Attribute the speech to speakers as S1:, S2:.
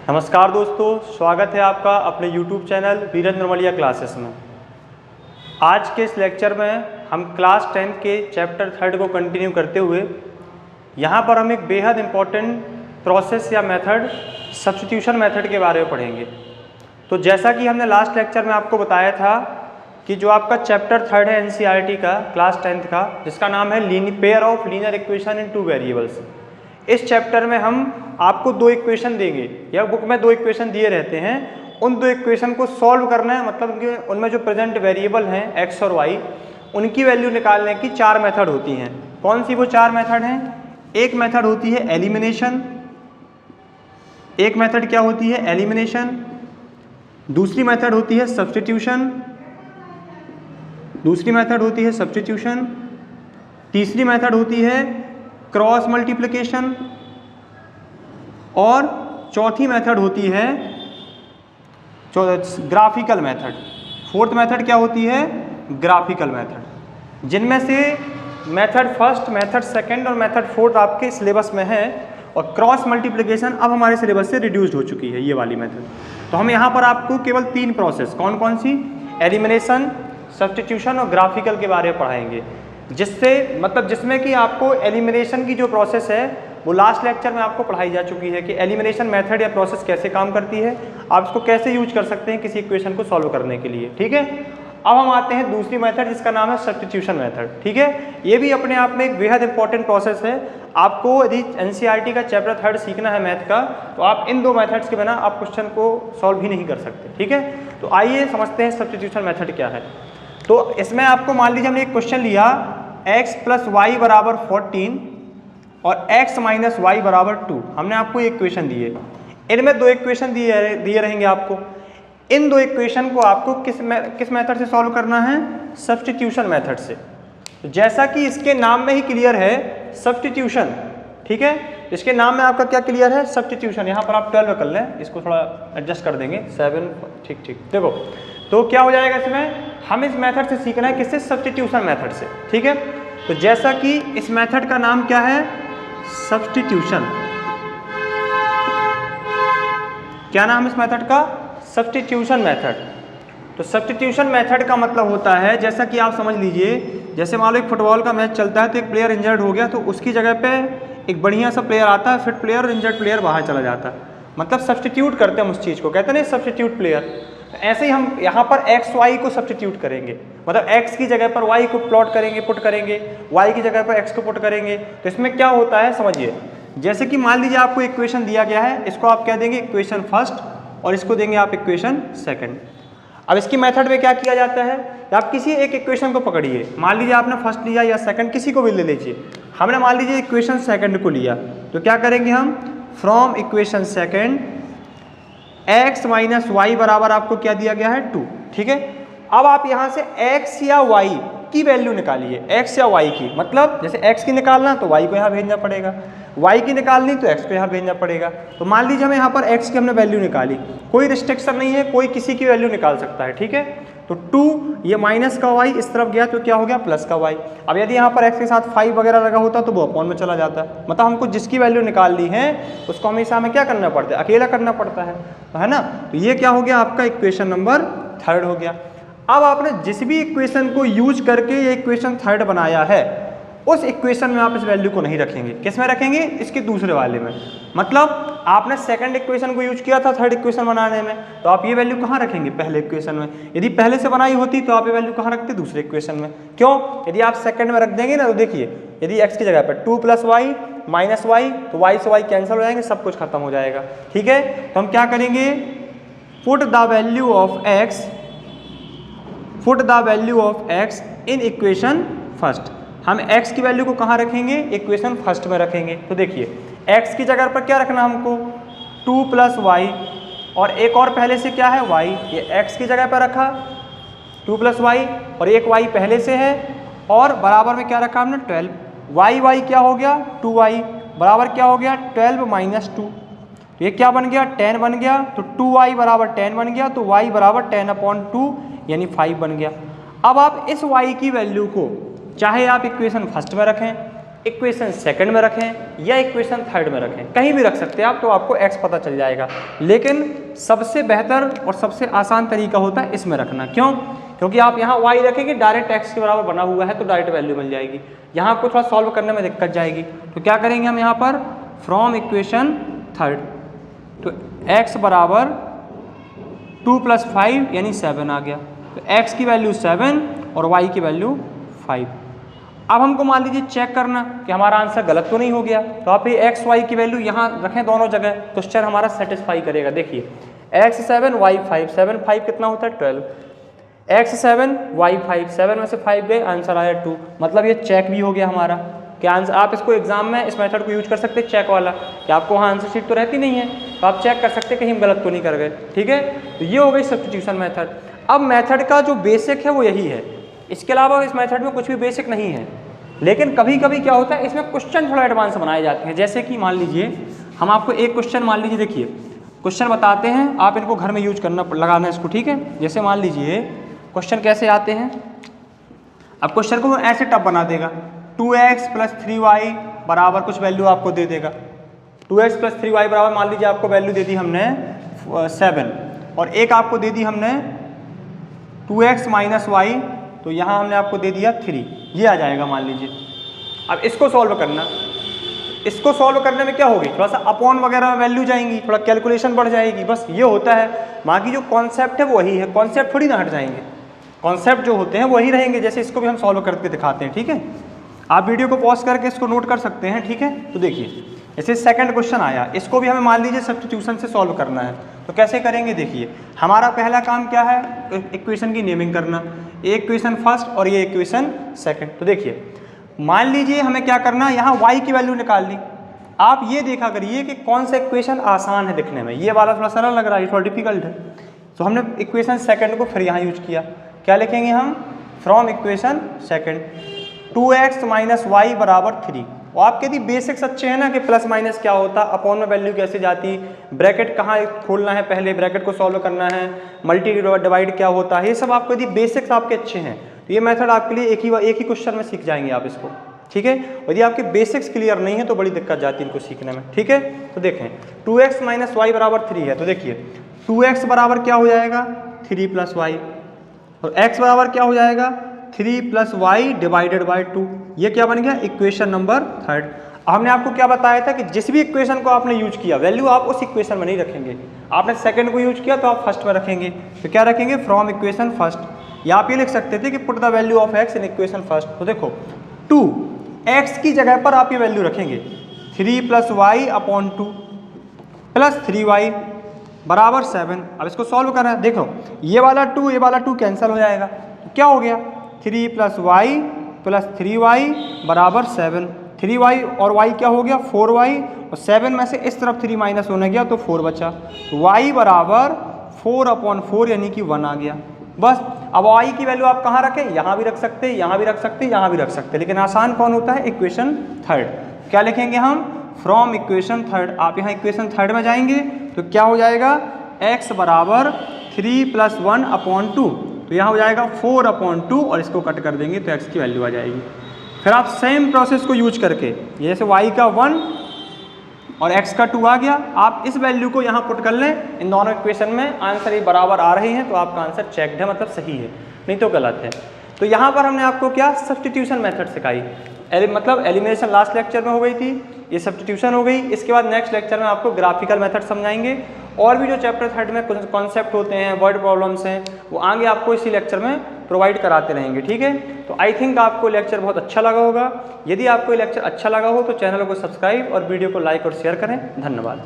S1: नमस्कार दोस्तों, स्वागत है आपका अपने YouTube चैनल वीरेंद्र मलिया क्लासेस में। आज के इस लेक्चर में हम क्लास 10 के चैप्टर 3 को कंटिन्यू करते हुए यहाँ पर हम एक बेहद इम्पॉर्टेंट प्रोसेस या मेथड सब्स्टिट्यूशन मेथड के बारे में पढ़ेंगे। तो जैसा कि हमने लास्ट लेक्चर में आपको बताया था कि जो आपका चैप्टर 3 है NCERT का क्लास 10 का, जिसका नाम है pair of linear equation in two variables. इस चैप्टर में हम आपको दो इक्वेशन देंगे, या बुक में दो इक्वेशन दिए रहते हैं, उन दो इक्वेशन को सॉल्व करना है। मतलब कि उनमें जो प्रेजेंट वेरिएबल हैं x और y, उनकी वैल्यू निकालने की चार मेथड होती हैं। कौन सी वो चार मेथड हैं? एक मेथड होती है एलिमिनेशन, एक मेथड क्या होती है? एलिमिनेशन। दूसरी मेथड होती है सब्स्टिट्यूशन, दूसरी मेथड होती है सब्स्टिट्यूशन। तीसरी मेथड होती है क्रॉस मल्टीप्लिकेशन, और चौथी मेथड होती है ग्राफिकल मेथड। फोर्थ मेथड क्या होती है? Graphical method. जिनमें से मेथड फर्स्ट, मेथड सेकंड और मेथड फोर्थ आपके सिलेबस में है, और क्रॉस मल्टीप्लिकेशन अब हमारे सिलेबस से रिड्यूस्ड हो चुकी है, ये वाली मेथड। तो हम यहाँ पर आपको केवल तीन प्रोसेस, कौन कौन सी? एलिमिनेशन, सब्स्टिट्यूशन और ग्राफिकल के बारे में पढ़ाएंगे। जिसमें कि आपको एलिमिनेशन की जो प्रोसेस है वो लास्ट लेक्चर में आपको पढ़ाई जा चुकी है कि एलिमिनेशन मेथड या प्रोसेस कैसे काम करती है, आप इसको कैसे यूज कर सकते हैं किसी इक्वेशन को सॉल्व करने के लिए। ठीक है, अब हम आते हैं दूसरी मेथड, जिसका नाम है सब्स्टिट्यूशन मेथड। ठीक है, ये भी अपने आप में एक बेहद इंपॉर्टेंट प्रोसेस है। आपको यदि NCERT का चैप्टर 3 सीखना है मैथ का, तो आप इन दो मेथड्स के बिना आप क्वेश्चन को सॉल्व ही नहीं कर सकते। ठीक है, तो आइए समझते हैं सब्स्टिट्यूशन मेथड क्या है। तो इसमें आपको मान लीजिए हमने एक क्वेश्चन लिया, x + y = 14 और x - y = 2। हमने आपको एक इक्वेशन दी है, इनमें दो इक्वेशन दिए रहेंगे आपको। इन दो इक्वेशन को आपको किस मेथड से सॉल्व करना है? सब्स्टिट्यूशन मेथड से। तो जैसा कि इसके नाम में ही क्लियर है, सब्स्टिट्यूशन। ठीक है, इसके नाम में आपका क्या क्लियर है? सब्स्टिट्यूशन। यहाँ पर आप 12 कर लें, इसको थोड़ा एडजस्ट कर देंगे 7। ठीक, देखो तो क्या हो जाएगा इसमें, हम इस मेथड से सीखना है किससे? सब्स्टिट्यूशन मेथड से। ठीक है, तो जैसा कि इस मेथड का नाम क्या है? सब्स्टिट्यूशन। क्या नाम इस मेथड का? Substitution method. तो सब्स्टिट्यूशन मेथड का मतलब होता है, जैसा कि आप समझ लीजिए, जैसे मान लो एक फुटबॉल का मैच चलता है, तो एक प्लेयर इंजर्ड हो गया, तो उसकी जगह पे एक बढ़िया सा प्लेयर आता है, फिट प्लेयर, और इंजर्ड प्लेयर बाहर चला जाता है। मतलब सब्स्टिट्यूट करते हैं हम उस चीज़ को, कहते हैं ना सब्स्टिट्यूट प्लेयर। ऐसे ही हम यहाँ पर x y को सब्स्टिट्यूट करेंगे, मतलब x की जगह पर y को प्लॉट करेंगे, पुट करेंगे, y की जगह पर x को पुट करेंगे। तो इसमें क्या होता है समझिए, जैसे कि मान लीजिए आपको इक्वेशन दिया गया है, इसको आप क्या देंगे? इक्वेशन फर्स्ट, और इसको देंगे आप इक्वेशन सेकंड। अब इसकी मेथड में क्या किया जाता है, आप किसी एक इक्वेशन को पकड़िए, मान लीजिए आपने फर्स्ट लिया या सेकंड, किसी को भी ले लीजिए। हमने मान लीजिए इक्वेशन सेकंड को लिया, तो क्या करेंगे हम? From equation second x - y बराबर आपको क्या दिया गया है? 2। ठीक है, अब आप यहाँ से x या y की वैल्यू निकालिए, x या y की। मतलब जैसे x की निकालना तो y को यहाँ भेजना पड़ेगा, y की निकालनी तो x को यहाँ भेजना पड़ेगा। तो मान लीजिए हमें यहाँ पर x की हमने वैल्यू निकाली, कोई रिस्ट्रिक्शन नहीं है, कोई किसी की वैल्यू निकाल सकता है। ठीक है, तो 2 ये माइनस का y इस तरफ गया तो क्या हो गया? प्लस का y। अब यदि यहाँ पर x के साथ 5 वगैरह लगा होता तो वो अपॉन में चला जाता। मतलब हमको जिसकी वैल्यू निकालनी है उसको हमेशा हमें क्या करना पड़ता है? अकेला करना पड़ता है ना। तो ये क्या हो गया? आपका इक्वेशन नंबर 3 हो गया। अब आपने जिस भी इक्वेशन को यूज करके ये इक्वेशन 3 बनाया है, उस इक्वेशन में आप इस वैल्यू को नहीं रखेंगे। किस में रखेंगे? इसके दूसरे वाले में। मतलब आपने सेकंड इक्वेशन को यूज किया था थर्ड इक्वेशन बनाने में, तो आप ये वैल्यू कहाँ रखेंगे? पहले इक्वेशन में। यदि पहले से बनाई होती तो आप ये वैल्यू कहाँ रखते? दूसरे इक्वेशन में। क्यों? यदि आप सेकंड में रख देंगे ना, तो देखिए यदि x की जगह पर 2 + y - y, तो y से y कैंसिल हो जाएंगे, सब कुछ खत्म हो जाएगा। ठीक है, तो हम क्या करेंगे? Put the value of x in equation first. हम x की वैल्यू को कहाँ रखेंगे? इक्वेशन फर्स्ट में रखेंगे। तो देखिए x की जगह पर क्या रखना हमको? 2 + y, और एक और पहले से क्या है? y। ये x की जगह पर रखा 2 + y, और एक y पहले से है, और बराबर में क्या रखा हमने? 12। y क्या हो गया? 2y बराबर क्या हो गया? 12 - 2। ये क्या बन गया? 10 बन गया। तो 2y = 10 बन गया, तो y = 10/2 यानी 5 बन गया। अब आप इस y की वैल्यू को चाहे आप इक्वेशन फर्स्ट में रखें, इक्वेशन सेकंड में रखें या इक्वेशन थर्ड में रखें, कहीं भी रख सकते हैं आप, तो आपको x पता चल जाएगा। लेकिन सबसे बेहतर और सबसे आसान तरीका होता है इसमें रखना। क्यों? क्योंकि आप यहाँ y रखेंगे, डायरेक्ट x के बराबर बना हुआ है तो डायरेक्ट वैल्यू मिल जाएगी। यहाँ आपको थोड़ा सॉल्व करने में दिक्कत जाएगी, तो क्या करेंगे हम यहाँ पर फ्रॉम इक्वेशन थर्ड, तो x बराबर 2 + 5 यानी 7 आ गया, तो x की वैल्यू 7 और y की वैल्यू 5। अब हमको मान लीजिए चेक करना कि हमारा आंसर गलत तो नहीं हो गया, तो आप ये x y की वैल्यू यहाँ रखें दोनों जगह, क्वेश्चन हमारा सेटिस्फाई करेगा। देखिए x 7 y 5, 7 5 कितना होता है 12, x 7 y 5, 7 में से 5 गए, आंसर आया 2। मतलब ये चेक भी हो गया हमारा कि आंसर। आप इसको एग्जाम में इस मेथड को यूज कर सकते हैं चेक वाला, कि आपको वहाँ आंसर शीट तो रहती नहीं है, तो आप चेक कर सकते हैं कहीं हम गलत तो नहीं कर गए। ठीक है, तो ये हो गई सब्स्टिट्यूशन मेथड। अब मेथड का जो बेसिक है वो यही है, इसके अलावा इस मेथड में कुछ भी बेसिक नहीं है। लेकिन कभी कभी क्या होता है इसमें क्वेश्चन थोड़ा एडवांस बनाए जाते हैं। जैसे कि मान लीजिए हम आपको एक क्वेश्चन, मान लीजिए देखिए क्वेश्चन बताते हैं, आप इनको घर में यूज करना लगाना है इसको। ठीक है, जैसे मान लीजिए क्वेश्चन कैसे आते हैं, अब क्वेश्चन को ऐसे टफ बना देगा, 2x + 3y बराबर कुछ वैल्यू आपको दे देगा। 2x + 3y बराबर मान लीजिए आपको वैल्यू दे दी हमने 7 और एक आपको दे दी हमने 2x - y, तो यहाँ हमने आपको दे दिया 3, ये आ जाएगा मान लीजिए। अब इसको सॉल्व करना, इसको सॉल्व करने में क्या होगी, थोड़ा सा अपॉन वगैरह में वैल्यू जाएंगी, थोड़ा कैलकुलेशन बढ़ जाएगी, बस ये होता है। बाकी जो कॉन्सेप्ट है वो वही है, कॉन्सेप्ट थोड़ी ना हट जाएंगे, कॉन्सेप्ट जो होते हैं वही रहेंगे। जैसे इसको भी हम सॉल्व करके दिखाते हैं। ठीक है, आप वीडियो को पॉज करके इसको नोट कर सकते हैं। ठीक है, तो देखिए जैसे सेकंड क्वेश्चन आया, इसको भी हमें मान लीजिए सब्स्टिट्यूशन से सॉल्व करना है, तो कैसे करेंगे देखिए। हमारा पहला काम क्या है, इक्वेशन की नेमिंग करना, एक इक्वेशन फर्स्ट और ये इक्वेशन सेकंड। तो देखिए मान लीजिए हमें क्या करना है, यहाँ y की वैल्यू निकाल ली। आप ये देखा करिए कि कौन सा इक्वेशन आसान है दिखने में, ये वाला थोड़ा सरल लग रहा है, थोड़ा डिफिकल्ट है, तो हमने इक्वेशन सेकंड को फिर यहाँ यूज किया। क्या लिखेंगे हम, from equation second 2x - y बराबर 3। और आप कहती बेसिक्स अच्छे हैं ना कि प्लस माइनस क्या होता, अपॉन में वैल्यू कैसे जाती, ब्रैकेट कहाँ खोलना है, पहले ब्रैकेट को सॉल्व करना है, मल्टी डिवाइड क्या होता है, ये सब आपको यदि बेसिक्स आपके अच्छे हैं तो ये मेथड आपके लिए एक ही क्वेश्चन में सीख जाएंगे आप इसको। ठीक है, यदि आपके बेसिक्स क्लियर नहीं है तो बड़ी दिक्कत जाती है इनको सीखने में। ठीक है, तो देखें 2x - y बराबर 3 है, तो देखिए 2x बराबर क्या हो जाएगा 3 + y, और x बराबर क्या हो जाएगा 3 + y डिवाइडेड बाई 2। ये क्या बन गया, इक्वेशन नंबर थर्ड। हमने आपको क्या बताया था कि जिस भी इक्वेशन को आपने यूज किया वैल्यू आप उस इक्वेशन में नहीं रखेंगे, आपने सेकंड को यूज किया तो आप फर्स्ट में रखेंगे। तो क्या रखेंगे, फ्रॉम इक्वेशन फर्स्ट, या आप ये लिख सकते थे कि put the value of x in equation first. तो देखो 2x की जगह पर आप ये वैल्यू रखेंगे 3 + y अपॉन 2 + 3y बराबर 7। अब इसको सॉल्व करना है, देखो ये वाला 2 कैंसिल हो जाएगा, तो क्या हो गया 3 + y + 3y बराबर 7। 3y और y क्या हो गया 4y, और 7 में से इस तरफ 3 माइनस होने गया तो 4 बचा, तो y बराबर 4/4 यानी कि 1 आ गया। बस अब y की वैल्यू आप कहाँ रखें, यहाँ भी रख सकते हैं, यहाँ भी रख सकते हैं, यहाँ भी रख सकते हैं, लेकिन आसान कौन होता है, इक्वेशन थर्ड। क्या लिखेंगे हम, फ्रॉम इक्वेशन थर्ड। आप यहाँ इक्वेशन थर्ड में जाएंगे तो क्या हो जाएगा, x बराबर 3 + 1/2, तो यहाँ हो जाएगा 4/2 और इसको कट कर देंगे तो x की वैल्यू आ जाएगी। फिर आप सेम प्रोसेस को यूज करके, जैसे y का 1 और x का 2 आ गया, आप इस वैल्यू को यहाँ पुट कर लें इन दोनों इक्वेशन में, आंसर ये बराबर आ रहे हैं तो आपका आंसर चेक्ड है, मतलब सही है, नहीं तो गलत है। तो यहाँ पर हमने आपको क्या सब्स्टिट्यूशन मेथड सिखाई, मतलब एलिमिनेशन लास्ट लेक्चर में हो गई थी, ये सब्स्टिट्यूशन हो गई। इसके बाद नेक्स्ट लेक्चर में आपको ग्राफिकल मेथड समझाएंगे, और भी जो चैप्टर थर्ड में कुछ कॉन्सेप्ट होते हैं, वर्ड प्रॉब्लम्स हैं, वो आगे आपको इसी लेक्चर में प्रोवाइड कराते रहेंगे। ठीक है, तो आई थिंक आपको लेक्चर बहुत अच्छा लगा होगा। यदि आपको ये लेक्चर अच्छा लगा हो तो चैनल को सब्सक्राइब और वीडियो को लाइक और शेयर करें। धन्यवाद।